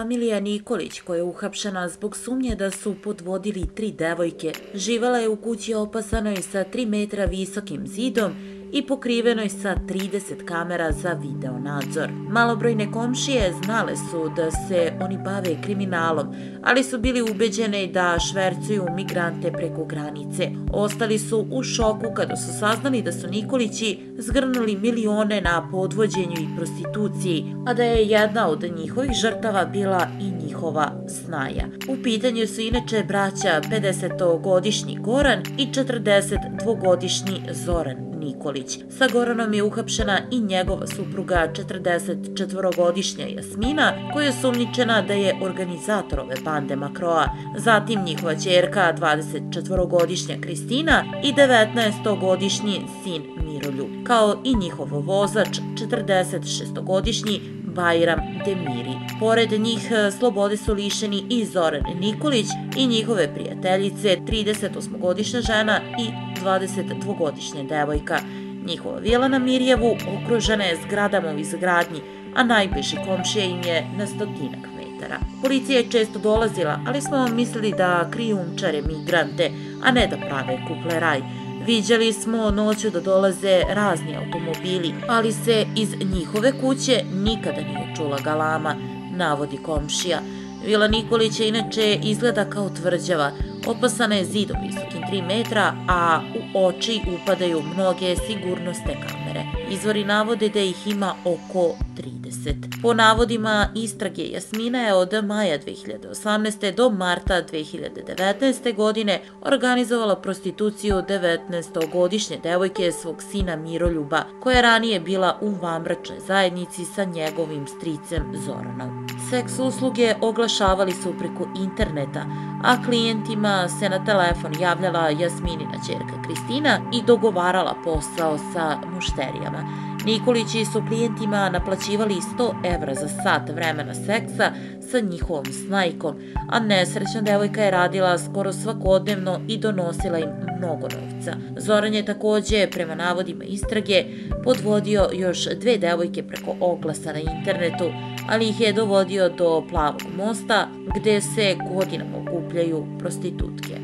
familija Nikolić, koja je uhapšena zbog sumnje da su podvodili 3 devojke, živela je u kući opasanoj sa 3 metra visokim zidom i pokrivenoj sa 30 kamera za video nadzor. Malobrojne komšije znale su da se oni bave kriminalom, ali su bili ubeđeni da švercuju migrante preko granice. Ostali su u šoku kada su saznali da su Nikolići zgrnuli milione na podvođenju i prostituciji, a da je jedna od njihovih žrtava bila i njihova snaja. U pitanju su inače braća 50-godišnji Goran i 42-godišnji Zoran Nikolić. Sa Goranom je uhapšena i njegova supruga 44-godišnja Jasmina, koja je sumnjičena da je organizator ove bande makroa. Zatim njihova ćerka 24-godišnja Kristina i 19-godišnji sin Miroljub, kao i njihov vozač 46-godišnji Bajram Demiri. Pored njih slobode su lišeni i Zoran Nikolić i njihove prijateljice 38-godišnja žena i 22-godišnja devojka. Njihova vila na Mirjevu okružena je zgradama u izgradnji, a najbliži komšija im je na 100-ak metara. Policija je često dolazila, ali smo mislili da krijumčare migrante, a ne da prave kupleraj. Viđali smo noću da dolaze razni automobili, ali se iz njihove kuće nikada nije čula galama, navodi komšija. Vila Nikolića inače izgleda kao tvrđava, opasana je zidom visokim 3 metra, a u oči upadaju mnoge sigurnosne kamere. Izvori navode da ih ima oko 30. Po navodima istrage, Jasmina je od maja 2018. do marta 2019. godine organizovala prostituciju 19-godišnje devojke svog sina Miroljuba, koja je ranije bila u vanbračnoj zajednici sa njegovim stricem Zoranom. Seks usluge oglašavali su preko interneta, a klijentima se na telefon javljala Jasminina ćerka Kristina i dogovarala posao sa mušterijama. Nikolići su klijentima naplaćivali 100 evra za sat vremena seksa sa njihovom snajkom, a nesrećna devojka je radila skoro svakodnevno i donosila im mnogo novca. Zoran je takođe, prema navodima istrage, podvodio još 2 devojke preko oglasa na internetu, ali ih je dovodio do Plavog mosta, gde se godinama okupljaju prostitutke.